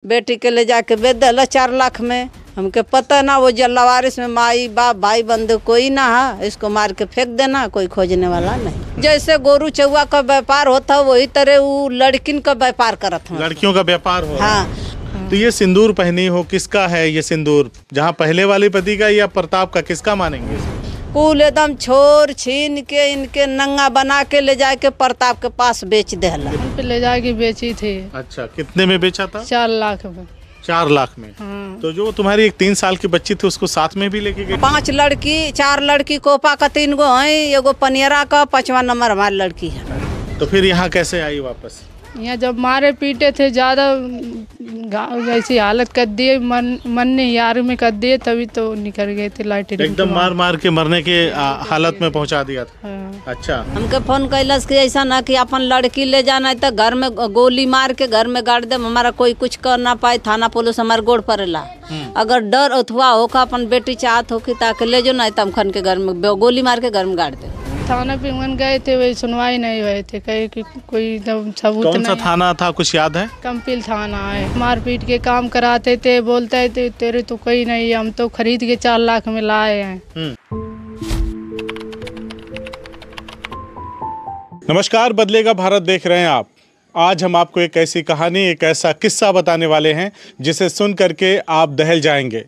बेटी के ले जाके बेच दिला 4 लाख में। हमके पता ना वो जल्लावारिस में माई बाप भाई बंधु कोई ना है, इसको मार के फेंक देना, कोई खोजने वाला नहीं। जैसे गोरू चौवा का व्यापार होता है वही तरह वो लड़किन का व्यापार करत है, लड़कियों का व्यापार हो। हाँ। तो ये सिंदूर पहनी हो, किसका है ये सिंदूर? जहाँ पहले वाले पति का या प्रताप का, किसका मानेंगे? कुल एकदम छोर छीन के इनके नंगा बना के ले जाके प्रताप के पास बेच देला। ले जाके बेची थी। अच्छा, कितने में बेचा था? 4 लाख में। 4 लाख में। तो जो तुम्हारी एक 3 साल की बच्ची थी उसको साथ में भी लेके गए? 5 लड़की, 4 लड़की कोपा का 3 गो है, एगो पनियरा का, 5वां नंबर हमारी लड़की है। तो फिर यहाँ कैसे आई वापस? यहाँ जब मारे पीटे थे ज़्यादा, ऐसी हालत कर दिए, मन ने यार में कर दिए, तभी तो निकल गए थे लाइट। एकदम मार मार के मरने के हालत में पहुँचा दिया था। हाँ। अच्छा, हमके फोन कैलस कि ऐसा ना कि अपन लड़की ले जाना तो घर में गोली मार के घर में गाड़ दे, हमारा कोई कुछ कर ना पाए, थाना पुलिस हमारे गोड़ पड़ेला। अगर डर अथवा होगा अपन बेटी चाहत होगी ताकि ले जो, नहीं तो हम खन के घर में गोली मार के घर में गाड़ दे। थाना पे मन गए थे, वही सुनवाई नहीं हुए थे, कहे कि कोई सबूत नहीं। कौन सा थाना था, कुछ याद है? कंपिल थाना है। मारपीट के काम कराते थे, बोलते थे तेरे तो कोई नहीं, हम तो खरीद के 4 लाख में लाए हैं। नमस्कार, बदलेगा भारत देख रहे हैं आप। आज हम आपको एक ऐसी कहानी, एक ऐसा किस्सा बताने वाले हैं जिसे सुन करके आप दहल जाएंगे।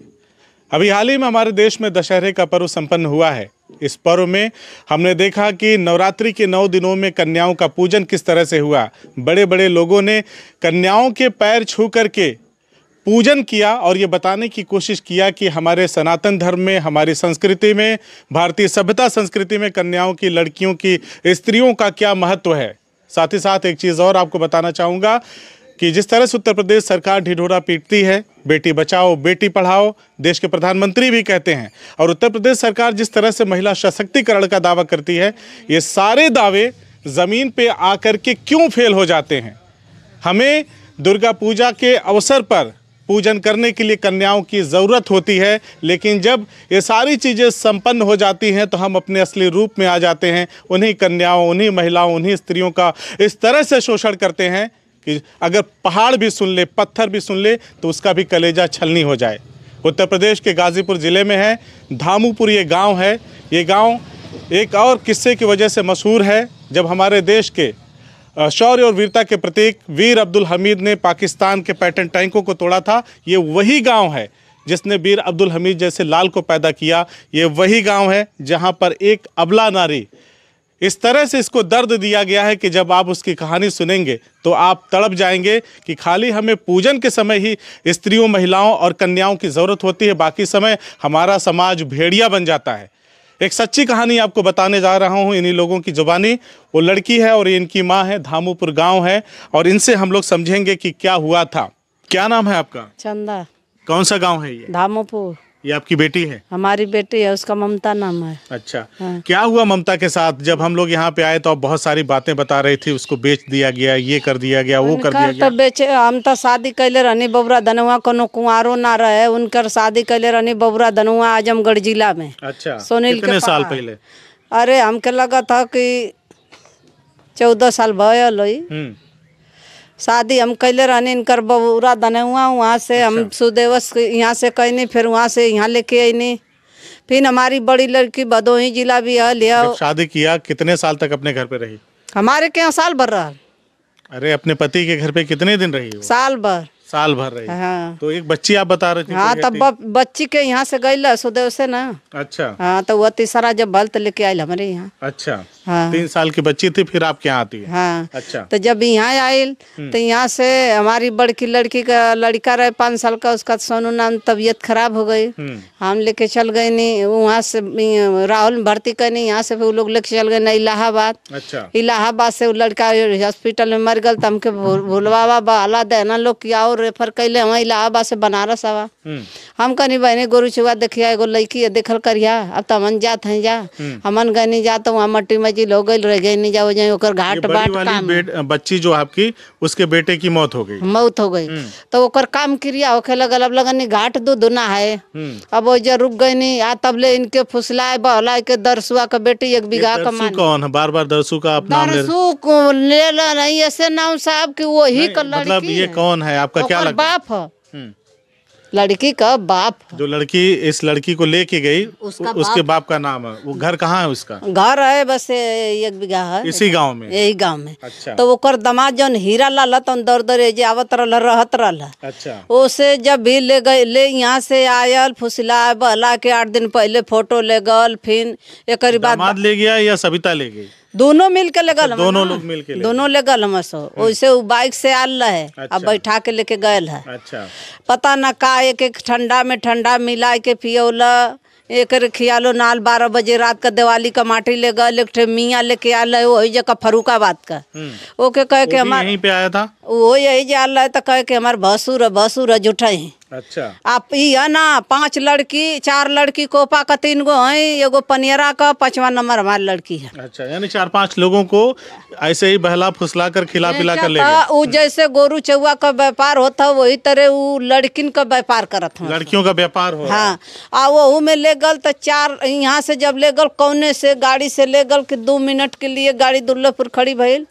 अभी हाल ही में हमारे देश में दशहरे का पर्व संपन्न हुआ है। इस पर्व में हमने देखा कि नवरात्रि के 9 दिनों में कन्याओं का पूजन किस तरह से हुआ। बड़े बड़े लोगों ने कन्याओं के पैर छू करके पूजन किया और ये बताने की कोशिश किया कि हमारे सनातन धर्म में, हमारी संस्कृति में, भारतीय सभ्यता संस्कृति में कन्याओं की, लड़कियों की, स्त्रियों का क्या महत्व है। साथ ही साथ एक चीज़ और आपको बताना चाहूँगा कि जिस तरह से उत्तर प्रदेश सरकार ढिढोरा पीटती है, बेटी बचाओ बेटी पढ़ाओ, देश के प्रधानमंत्री भी कहते हैं, और उत्तर प्रदेश सरकार जिस तरह से महिला सशक्तिकरण का दावा करती है, ये सारे दावे ज़मीन पे आकर के क्यों फेल हो जाते हैं। हमें दुर्गा पूजा के अवसर पर पूजन करने के लिए कन्याओं की ज़रूरत होती है, लेकिन जब ये सारी चीज़ें संपन्न हो जाती हैं तो हम अपने असली रूप में आ जाते हैं। उन्हीं कन्याओं, उन्हीं महिलाओं, उन्हीं स्त्रियों का इस तरह से शोषण करते हैं कि अगर पहाड़ भी सुन ले, पत्थर भी सुन ले तो उसका भी कलेजा छलनी हो जाए। उत्तर प्रदेश के गाज़ीपुर ज़िले में है धामूपुर, ये गांव है। ये गांव एक और किस्से की वजह से मशहूर है। जब हमारे देश के शौर्य और वीरता के प्रतीक वीर अब्दुल हमीद ने पाकिस्तान के पैटर्न टैंकों को तोड़ा था, ये वही गाँव है जिसने वीर अब्दुल हमीद जैसे लाल को पैदा किया। ये वही गाँव है जहाँ पर एक अबला नारी, इस तरह से इसको दर्द दिया गया है कि जब आप उसकी कहानी सुनेंगे तो आप तड़प जाएंगे कि खाली हमें पूजन के समय ही स्त्रियों, महिलाओं और कन्याओं की ज़रूरत होती है, बाकी समय हमारा समाज भेड़िया बन जाता है। एक सच्ची कहानी आपको बताने जा रहा हूँ इन्हीं लोगों की ज़ुबानी। वो लड़की है और इनकी माँ है, धामूपुर गाँव है, और इनसे हम लोग समझेंगे कि क्या हुआ था। क्या नाम है आपका? चंदा। कौन सा गाँव है ये? धामूपुर। ये आपकी बेटी है? हमारी बेटी है, उसका ममता नाम है। अच्छा, हाँ। क्या हुआ ममता के साथ? जब हम लोग यहाँ पे आए तो आप बहुत सारी बातें बता रही थी, उसको बेच दिया गया, ये कर दिया गया, वो कर दिया गया। तो बेचे, हम तो शादी कैले रहनी बबुरा धनुआ, कोनो कुंवारो ना रहे, उनकर शादी कैले रहनी बबुरा धनुआ आजमगढ़ जिला में। अच्छा, सोनील कितने साल पहले? अरे हमके लगा था कि 14 साल भयल। शादी हम कैले रहनी इनकर बबुरा धनुआ, वहाँ से हम सुदेवस यहाँ से कहनी, फिर वहाँ से यहाँ लेके आईनी। फिर हमारी बड़ी लड़की भदोही जिला भी है लिया। जब शादी किया कितने साल तक अपने घर पे रही? हमारे के यहाँ साल भर रहा। अरे, अपने पति के घर पे कितने दिन रही हो? साल भर। साल भर रही। हाँ। तो एक बच्ची आप बता रहे थे? हाँ, तब बच्ची के यहाँ से गई सुदेव से ना। अच्छा। हाँ, तो वो तीसरा जब भल तो लेके आये हमारे यहाँ। अच्छा। हाँ। 3 साल की बच्ची थी, फिर आप क्या आती है? हाँ। अच्छा। तो जब यहाँ आयल तो यहाँ से हमारी बड़की लड़की का लड़का रहे 5 साल का, उसका सोनू नाम, तबीयत खराब हो गई। हम लेके चल गए नहीं, वहाँ से राहुल में भर्ती करनी, यहाँ से वो लोग लेके चल गए ना इलाहाबाद। अच्छा। इलाहाबाद से वो लड़का हॉस्पिटल में मर गल, तो हमके भूलवा बहाला देना लोग किया और रेफर कैले हम इलाहाबाद से बनारस आवा। हम कनी बहने गोरू चुआ देखिया एगो लड़की है देखल करिया अब तो हमन जात हैं जा हमन गए नहीं जात वहाँ मट्टी मजिल हो गई रह गई नहीं जाओ जाए ओकर घाट बाट काम बच्ची जो आपकी उसके बेटे की मौत हो गई तो ओकर काम क्रिया होखे लगल अब लगन घाट दुना है अब वो जब रुक गई नहीं आ तब ले इनके फुसलाए बहलाए के दरसुआ का बेटी 1 बीघा का मान कौन है बार दरसू का आप नाम दरसू को ले नहीं ऐसे नाम साहब की वही का लड़की मतलब ये कौन है आपका क्या लगता है? बाप है लड़की का बाप। जो लड़की इस लड़की को लेके गई उसके बाप का नाम है। वो घर कहाँ है उसका? घर है बस 1 बीघा है इसी गांव में, यही गांव में। अच्छा। तो ओकर दामाद जौन हीरा लाल तो दौड़ दौड़ जे आवत रहत रहला। अच्छा। उसे जब भी ले गए ले यहाँ से आयल फुसला बहला के 8 दिन पहले फोटो ले गल फिर एक दामाद ले गया या सविता ले गई? दोनों मिल के ले गल। दोनों लोग मिल के दोनों ले गल हम सो वैसे वो बाइक से आल है। अच्छा। अब बैठा के लेके गए है। अच्छा। पता न का एक ठंडा में ठंडा मिला के पियोला एक खियालो नाल 12 बजे रात का दिवाली का माटी ले गए एक मियाँ लेके आल है वही जगह फरुखाबाद का। ओके कह के हमारे यहीं पे आया था वो यही जे आल है तो कह के हमारे भसुर जुटे हैं। अच्छा। आप ये ना 5 लड़की 4 लड़की कोपा का 3 गो है एगो पनियरा का 5वां नंबर हमारी लड़की है। अच्छा यानी 4-5 लोगों को ऐसे ही बहला फुसला कर खिला पिला कर ले गए। वो जैसे गोरू चौवा का व्यापार होता वही तरह वो लड़किन का व्यापार करत है। लड़कियों का व्यापार हो। हाँ आ वो में ले गल तो 4 यहाँ से जब ले गल कौने से गाड़ी से ले गल कि 2 मिनट के लिए गाड़ी दुर्लभपुर खड़ी भइल।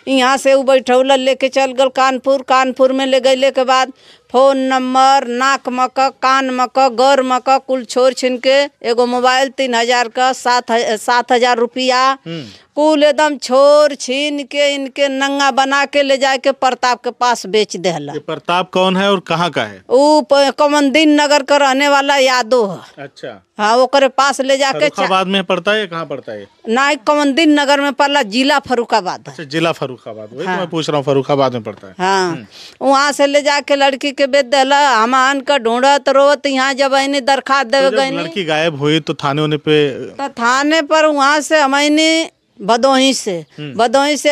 यहाँ से वो बैठौला लेके चल गल कानपुर में ले गए के बाद फोन नंबर नाक मका कान मका गौर मका कुल छोड़ छिन के एगो मोबाइल 3000 का 7,000 रुपया कुल एकदम छोड़ छीन के इनके नंगा बना के ले जाके प्रताप के पास बेच देला। प्रताप कौन है और कहाँ का है? वो कमंदीन नगर का रहने वाला यादव है। अच्छा। हाँ ओकरे पास ले जाके फरुखाबाद में पड़ता है कहाँ पड़ता है? ना कमंदीन नगर में पड़ला जिला फरुखाबाद। अच्छा जिला फरुखाबाद वही तो मैं पूछ रहा हूँ फरुखाबाद में पड़ता है। हाँ वहाँ से ले जाके लड़की के बेच देला हमान का ढूंढत रोत यहाँ जब आईने दरखास्त दे गई। लड़की गायब हुई तो थाने पे तो थाने पर वहाँ से हमारे भदोही से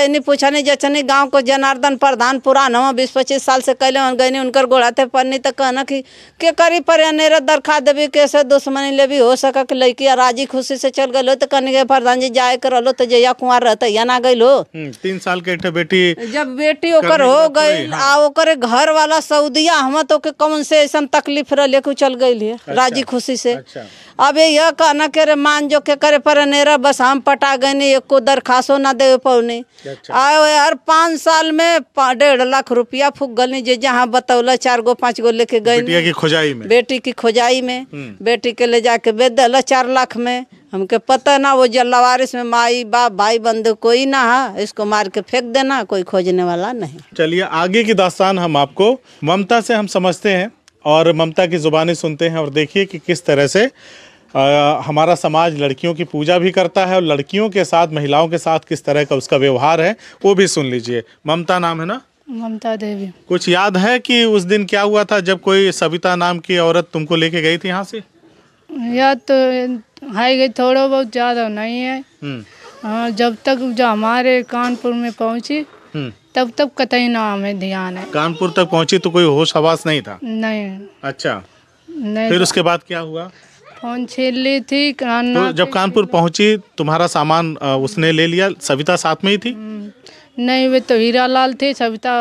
नहीं पूछा नहीं जचनी गांव को जनार्दन प्रधान पुराना 20-25 साल से कैले गई उनकर गोड़ाते पन्नी तक कहना कि के करी पर अनेरा दरखास्त देवी कैसे दुश्मनी ले भी हो सका कि लड़की राजी खुशी से चल गए तो कहने के प्रधान जी जाए कर लो तो जया कुंवर रहता या ना गई लो। 3 साल के बेटी जब बेटी ओकर हो गई आ ओकर घर वाला सऊदिया हम तो के कौन से ऐसा तकलीफ रह लेके चल गई है राजी खुशी से। अब यह कहना के रे मान जो के करे पर अनेरा बस हम पटा गए नहीं एक को दरखास्तों ना दे पौने। आयो यार 5 साल में 1.5 लाख रुपया फूक गल जे जहाँ बतौला 4 गो 5 गो लेके गए बेटी की खोजाई में बेटी के ले जाके बेच दिला 4 लाख में। हमके पता ना वो जल्लावारिस में माई बाप भाई बंधु कोई ना है इसको मार के फेंक देना कोई खोजने वाला नहीं। चलिए आगे की दास्तान हम आपको ममता से हम समझते हैं और ममता की जुबानी सुनते हैं और देखिए कि किस तरह से हमारा समाज लड़कियों की पूजा भी करता है और लड़कियों के साथ महिलाओं के साथ किस तरह का उसका व्यवहार है वो भी सुन लीजिए। ममता नाम है ना? ममता देवी। कुछ याद है कि उस दिन क्या हुआ था जब कोई सविता नाम की औरत तुमको लेके गई थी यहाँ से? याद तो है गई थोड़ा बहुत ज़्यादा नहीं है। जब तक जो हमारे कानपुर में पहुँची तब तक कतई ना हमें ध्यान है। कानपुर तक पहुँची तो कोई होश हवास नहीं था? नहीं। अच्छा नहीं। फिर उसके बाद क्या हुआ? फोन छीन ली थी। तो जब कानपुर पहुंची तुम्हारा सामान उसने ले लिया? सविता साथ में ही थी? नहीं वे तो हीरा लाल थे सविता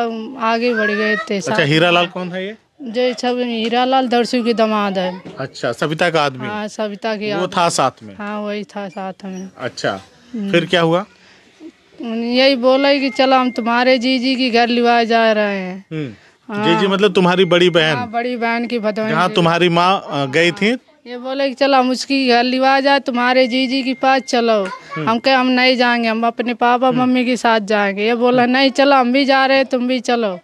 आगे बढ़ गए थे। अच्छा हीरा लाल कौन है ये? जो सब हीरा लाल दरसू की दामाद है। अच्छा सविता का आदमी? हाँ सविता की वो था साथ में? हाँ वही था साथ में। अच्छा फिर क्या हुआ? यही बोला कि चलो हम तुम्हारे जीजी की घर लिवाए जा रहे हैं। जीजी मतलब तुम्हारी बड़ी बहन? हाँ बड़ी बहन की भदोही जहाँ तुम्हारी माँ गई थी। ये बोले कि चलो हम उसकी घर लिवा जाए तुम्हारे जीजी के पास चलो। हम कहे हम नहीं जाएंगे हम अपने पापा मम्मी के साथ जाएंगे। ये बोला नहीं चलो हम भी जा रहे हैं तुम भी चलो।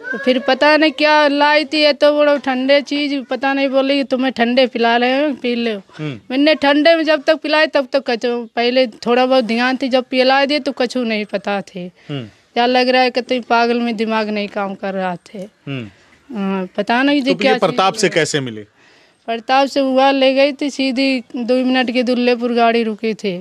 तो फिर पता नहीं क्या लाई थी ये तो बड़ा ठंडे चीज पता नहीं बोली कि तुम्हें ठंडे पिला रहे हो पी लो। मैंने ठंडे में जब तक पिलाए तब तक कचू पहले थोड़ा बहुत ध्यान थी जब पिला दिए तो कछू नहीं पता थे। क्या लग रहा है कि तुम पागल में दिमाग नहीं काम कर रहा थे। पता नहीं जी क्या। प्रताप से कैसे मिली? प्रताप से हुआ ले गई थी सीधी 2 मिनट की दुल्लेपुर गाड़ी रुकी थी।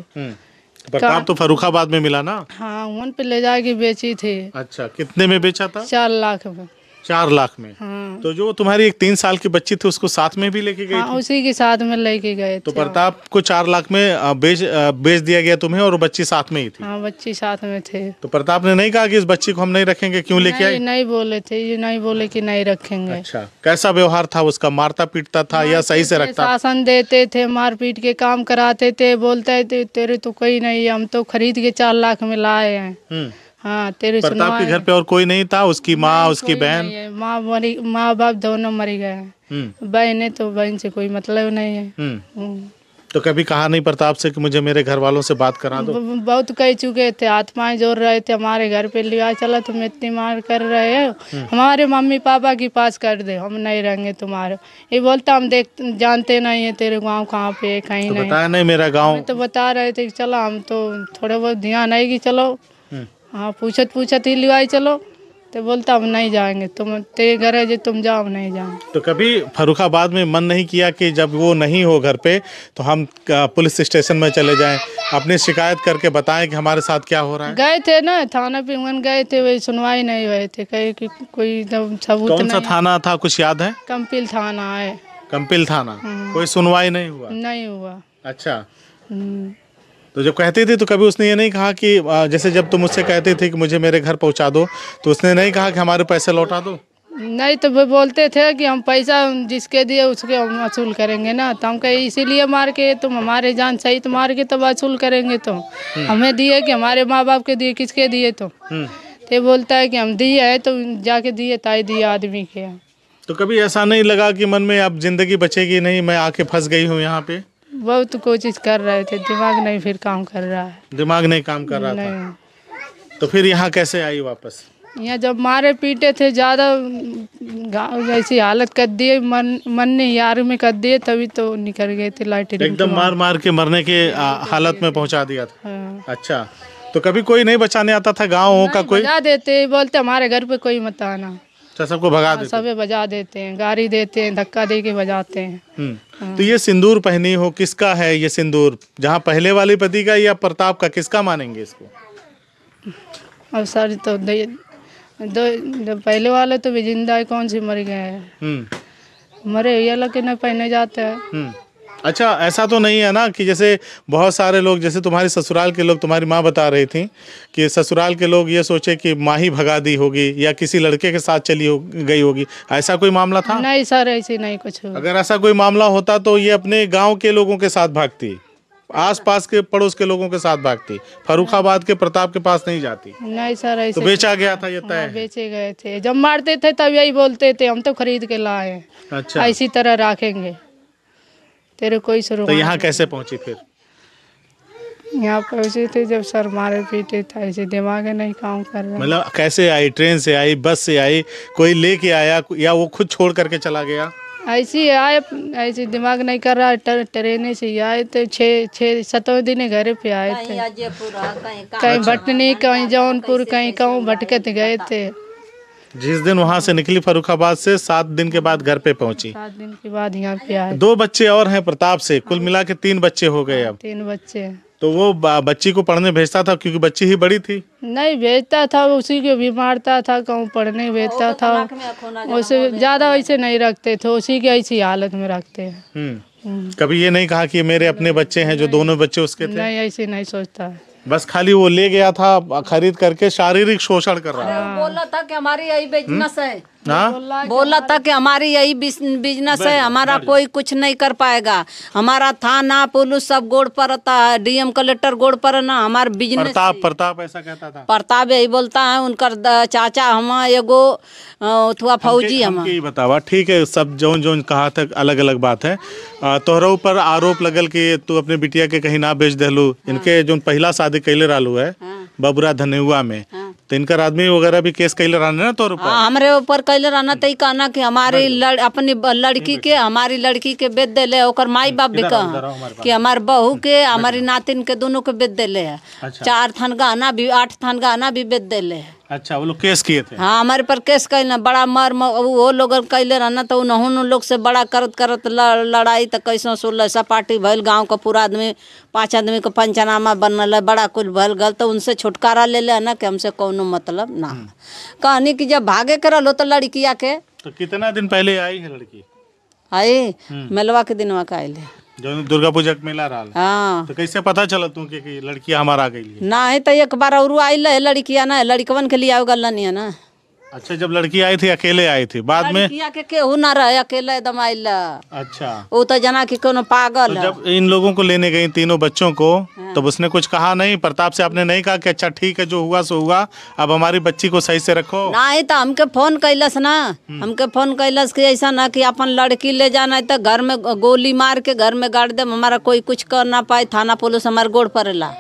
प्रताप तो फरुखाबाद में मिला ना? हाँ उन पे ले जाके बेची थी। अच्छा कितने में बेचा था? 4 लाख में। 4 लाख में? हाँ तो जो तुम्हारी एक 3 साल की बच्ची थी उसको साथ में भी लेके गई हाँ, थी? उसी के साथ में लेके गए तो थे। प्रताप को 4 लाख में बेच दिया गया तुम्हें और वो बच्ची साथ में ही थी? हाँ, बच्ची साथ में थे। तो प्रताप ने नहीं कहा कि इस बच्ची को हम नहीं रखेंगे, क्यों लेके आए? नहीं बोले थे, ये नहीं बोले कि नहीं रखेंगे। अच्छा, कैसा व्यवहार था उसका? मारता पीटता था या सही से रखता? शासन देते थे, मारपीट के काम कराते थे, बोलते थे तेरे तो कोई नहीं है, हम तो खरीद के 4 लाख में लाए हैं। हाँ, तेरे प्रताप के घर पे और कोई नहीं था? उसकी माँ, उसकी बहन? माँ बाप दोनों मर गए हैं। बहन तो बहन से कोई मतलब नहीं है। तो कभी कहा नहीं प्रताप से कि मुझे मेरे घर वालों से बात करा दो? बहुत कह चुके थे, आत्माएं जोड़ रहे थे हमारे घर पे, लिया चला तुम इतनी मार कर रहे हो, हमारे मम्मी पापा के पास कर दे, हम नहीं रहेंगे तुम्हारे। ये बोलता हम जानते नहीं है तेरे गांव कहाँ पे है, कहीं नहीं बताया नहीं मेरा गांव? तो बता रहे थे कि चलो, हम तो थोड़े बहुत ध्यान आएगी, चलो हाँ पूछत ही लिवाई चलो, तो बोलता हम नहीं जाएंगे, तुम तेरे घर है जो तुम जाओ, नहीं जाएंगे। तो कभी फर्रुखाबाद में मन नहीं किया कि जब वो नहीं हो घर पे तो हम पुलिस स्टेशन में चले जाएं, अपनी शिकायत करके बताएं कि हमारे साथ क्या हो रहा है? गए थे ना थाना पे, गए थे, वही सुनवाई नहीं हुए थे, कहे कि कोई सबूत। कौन सा थाना था, कुछ याद है? कंपिल थाना है। कंपिल थाना? कोई सुनवाई नहीं हुआ? नहीं हुआ। अच्छा, तो जब कहती थी तो कभी उसने ये नहीं कहा कि जैसे जब तुम मुझसे कहती थी कि मुझे मेरे घर पहुंचा दो, तो उसने नहीं कहा कि हमारे पैसे लौटा दो? नहीं, तो वो बोलते थे कि हम पैसा जिसके दिए उसके हम वसूल करेंगे ना, तो हम कहे इसीलिए मार के तुम हमारे जान सहित मार के तब वसूल करेंगे, तो हमें दिए कि हमारे माँ बाप के दिए, किसके दिए? तो बोलता है कि हम दिए है, तो जाके दिए ताई दिए आदमी के। तो कभी ऐसा नहीं लगा कि मन में अब जिंदगी बचेगी नहीं, मैं आके फंस गई हूँ यहाँ पे? बहुत कोशिश कर रहे थे, दिमाग नहीं फिर काम कर रहा है। दिमाग नहीं काम कर रहा था? तो फिर यहाँ कैसे आई वापस? यहाँ जब मारे पीटे थे ज़्यादा, ऐसी हालत कर दिए, मन ने यार में कर दिए, तभी तो निकल गए थे लाइट। एकदम मार के मरने के हालत में पहुँचा दिया था? हाँ। अच्छा, तो कभी कोई नहीं बचाने आता था गाँव का? कोई बजा देते, बोलते हमारे घर पे कोई मत आना, सबको भगा देते? सबे बजा देते हैं, गाड़ी देते हैं, धक्का दे के बजाते हैं। तो ये सिंदूर पहनी हो, किसका है ये सिंदूर? जहाँ पहले वाले पति का या प्रताप का, किसका मानेंगे इसको? अब सर तो दो पहले वाले तो भी जिंदा है, कौन सी मर गए हैं? मरे ये लोग के न पहने जाते हैं। अच्छा, ऐसा तो नहीं है ना कि जैसे बहुत सारे लोग, जैसे तुम्हारे ससुराल के लोग, तुम्हारी माँ बता रही थी कि ससुराल के लोग ये सोचे कि माँ ही भगा दी होगी या किसी लड़के के साथ गई होगी, ऐसा कोई मामला था? नहीं सर, ऐसे नहीं कुछ हुआ। अगर ऐसा कोई मामला होता तो ये अपने गांव के लोगों के साथ भागती, आसपास के पड़ोस के लोगों के साथ भागती, फर्रुखाबाद के प्रताप के पास नहीं जाती। नहीं सर, ऐसे तो बेचा गया था ये तय? बेचे गए थे, जब मारते थे तब यही बोलते थे हम तो खरीद के लाए हैं। अच्छा, इसी तरह रखेंगे, तेरे कोई शुरू। तो यहाँ कैसे पहुंची फिर? यहाँ पहुँचे थे जब सर मारे पीटे था, ऐसे दिमाग नहीं काम कर रहा। मतलब कैसे आई? ट्रेन से आई, बस से आई, कोई लेके आया या वो खुद छोड़ करके चला गया? ऐसे आए, ऐसे दिमाग नहीं कर रहा, ट्रेन से ही आए थे। 6-7 दिन घर पे आए थे, कहीं भटनी, कहीं जौनपुर, कहीं कहूँ भटकत गए थे। जिस दिन वहाँ से निकली फर्रुखाबाद से, 7 दिन के बाद घर पे पहुंची। 7 दिन के बाद यहाँ पे आए। 2 बच्चे और हैं प्रताप से, कुल मिला के 3 बच्चे हो गए अब। 3 बच्चे। तो वो बच्ची को पढ़ने भेजता था क्योंकि बच्ची ही बड़ी थी? नहीं भेजता था, उसी को भी मारता था, कहूँ पढ़ने भेजता था, उसे ज्यादा वैसे नहीं रखते थे, उसी की ऐसी हालत में रखते हैं। कभी ये नहीं कहा कि मेरे अपने बच्चे हैं, जो दोनों बच्चे उसके थे? नहीं, ऐसे नहीं सोचता है। बस खाली वो ले गया था खरीद करके, शारीरिक शोषण कर रहा था। बोला था कि हमारी यही बिजनेस है। हाँ, बोला था कि हमारी यही बिजनेस है, हमारा कोई कुछ नहीं कर पाएगा, हमारा थाना पुलिस सब गोड़ पर रहता है, डीएम कलेक्टर गोड़ पर ना, हमारा बिजनेस। प्रताप ऐसा कहता था? प्रताप यही बोलता है, उनकर चाचा हम एगो अथवा फौजी हम। यही बतावा, ठीक है, सब जोन जोन कहा था, अलग अलग बात है। तोहरा ऊपर आरोप लगल कि तू अपने बिटिया के कहीं ना बेच देलू। इनके जो पहला शादी कैले रहलू है बबुरा धनेउआ में, तो इनका आदमी वगैरह भी केस कैले रहने ना तोर ऊपर? हमारे ऊपर कैले रहना, तो कहना कि हमारी अपनी लड़की के, हमारी लड़की के बेच देले, ओकर माई बाप भी कहा कि हमारे बहू के, हमारी नातिन के दोनों के बेच देले है। 4 थान गहना भी, 8 थान गहना भी बेच देले है। अच्छा, वो लोग केस किए थे? हाँ, हमारे पर केस कैले, बड़ा वो लोग कैले रहना, तो उन लोग से बड़ा करत लड़ाई, तो कैसे 16 पार्टी भल, गांव का पूरा आदमी, 5 आदमी का पंचनामा बनल है, बड़ा कुछ भल गल, तो उनसे छुटकारा ले ले ना कि हमसे कोनो मतलब ना। कहानी कि जब भागे के रहो तो लड़किया के तो कितना दिन पहले आई है लड़की? आई मेलवा के दिनवा का आइले। जो दुर्गा पूजा के मेला रहा। हाँ तो कैसे पता चला तू कि लड़की हमारा आ गई? ना है तो एक बार और आई है लड़किया ना, लड़कवन के लिए गल नहीं है ना। अच्छा, जब लड़की आई थी अकेले आई थी, बाद में लड़किया के केहू ना रहे, अकेले एकदम आइल। अच्छा, वो तो जना कि कोनो पागल तो है। जब इन लोगों को लेने गई तीनों बच्चों को, तब उसने कुछ कहा नहीं? प्रताप से आपने नहीं कहा कि अच्छा ठीक है जो हुआ सो हुआ, अब हमारी बच्ची को सही से रखो? नहीं तो हमके फोन कैलस ना, हमके फोन कैलस कि ऐसा ना कि अपन लड़की ले जाना है तो घर में गोली मार के घर में गाड़ दे, हमारा कोई कुछ कर ना पाए, थाना पुलिस हमारे गोड़ पड़ेला।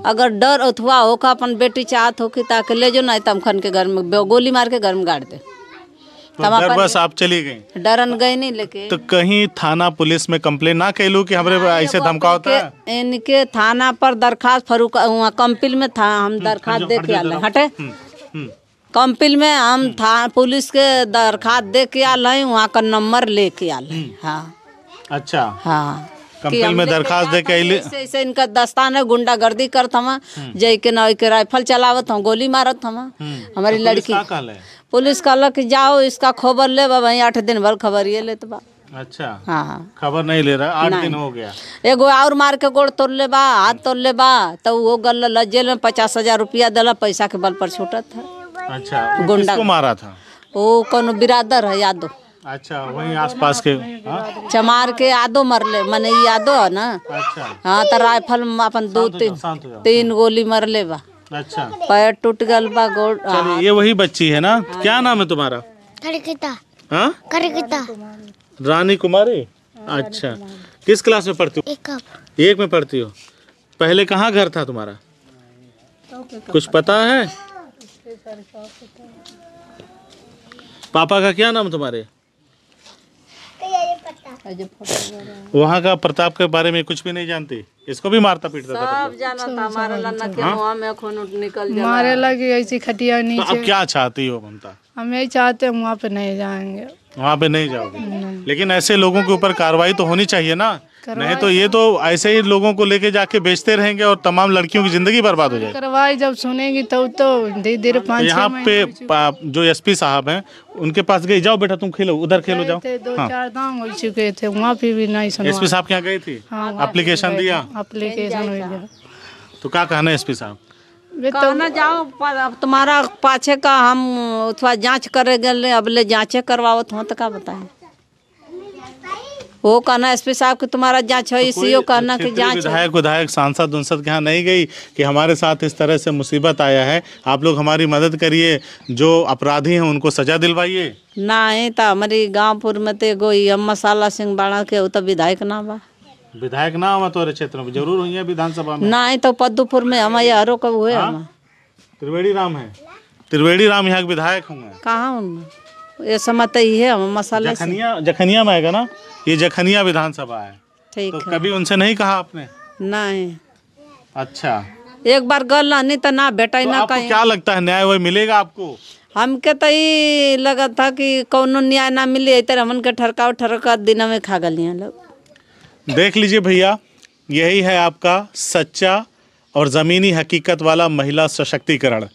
अगर डर अथवा होगा अपन बेटी चाहत हो कि ताकि ले जो, नहीं तो हम खन के घर में गोली मार के घर में गाड़ दे। तो डर बस आप चली गई? डरन गई नहीं लेके। तो कहीं थाना पुलिस में कंप्लेन ना कैलू कि हमरे ऐसे धमका होता है? इनके थाना पर दरखास्त फरूक वहाँ कंपिल में था, हम दरखास्त दे के आए हटे। कंपिल में हम था पुलिस के दरखास्त दे के आल हैं, वहाँ का नंबर लेके आल हैं। हाँ अच्छा, हाँ कंपिल में दरखास्त दे के आइले? ऐसे इनका दस्तान है, गुंडागर्दी करत हम, जय के न के राइफल चलावत हम, गोली मारत हम। हमारी लड़की पुलिस कहला कि जाओ इसका खबर ले बाबा, 8 दिन भर खबर ये लेत बा। अच्छा, हाँ खबर नहीं ले रहा, 8 दिन हो गया। एगो और मार के गोड़ तोड़ ले बा, हाथ तोड़ ले बा, तो वो गल जेल में 50,000 रुपया दिला, पैसा के बल पर छूटत है। अच्छा, गुंडा किसको मारा था? वो कोनो बिरादर है यादो। अच्छा, वहीं आसपास के चमार के यादो मरले, मने यादो है ना। अच्छा, हाँ तो राइफल में अपन 2-3 गोली मरले बा। अच्छा, पैर टूट गल बा, गोड़। चलिए, ये वही बच्ची है ना? क्या नाम है तुम्हारा? हाँ, रानी कुमारी। अच्छा, किस क्लास में पढ़ती हो? 1 में पढ़ती हो। पहले कहाँ घर था तुम्हारा, कुछ पता है? पापा का क्या नाम तुम्हारे? वहाँ का प्रताप के बारे में कुछ भी नहीं जानती? इसको भी मारता पीटता था? सब जाना था, हमारा लन्ना के मुंह में खून निकल जाए। मारे लगी ऐसी खटिया नीचे। तो अब क्या चाहती हो ममता? हम यही चाहते हैं वहाँ पे नहीं जाएंगे। वहाँ पे नहीं जाओगे? लेकिन ऐसे लोगों के ऊपर कार्रवाई तो होनी चाहिए ना, नहीं तो ये तो ऐसे ही लोगों को लेके जाके बेचते रहेंगे और तमाम लड़कियों की जिंदगी बर्बाद हो जाएगी। कार्रवाई जब सुनेगी तो धीरे 5-6 यहाँ पे जो एसपी साहब हैं उनके पास गई, जाओ बेटा तुम खेलो, उधर खेलो जाओ। 2-4 दाम हो चुके थे, वहाँ पे भी नहीं सुना। एसपी साहब के यहाँ गई थी? एप्लीकेशन दिया? एप्लीकेशन हो गया। तो क्या कहना है एसपी साहब? कहना जाओ तुम्हारा पाछे का हम अथवा जांच करे गए, अब ले जांचे करवावत हो तो क्या बताएं। वो कहना एसपी साहब कि तुम्हारा जांच है, इसी कहना कि जांच। विधायक सांसद उनसद के यहाँ नहीं गई कि हमारे साथ इस तरह से मुसीबत आया है, आप लोग हमारी मदद करिए, जो अपराधी हैं उनको सजा दिलवाइए? नहीं तो हमारी गाँवपुर में तो कोई मसाला सिंह बाड़ा के, वो तो विधायक ना बा। विधायक ना हो तो क्षेत्र में जरूर हुई है विधानसभा में? नहीं तो पद्दूपुर में हमारे हरो कब हुए। त्रिवेणी राम है, त्रिवेणी राम यहाँ के विधायक होंगे? कहाँ ये समय तो ही है, हम मसाला जखनिया में आएगा ना, ये जखनिया विधानसभा है। ठीक तो है। कभी उनसे नहीं कहा आपने? नहीं। अच्छा, एक बार गल नहीं तो ना बेटा तो ना आपको कहीं। क्या लगता है न्याय वही मिलेगा आपको? हमके तो ये लगा था कि कौनो न्याय ना मिले, इधर हमन के ठरका दिन में खा गलियाँ लोग। देख लीजिए भैया, यही है आपका सच्चा और ज़मीनी हकीकत वाला महिला सशक्तिकरण।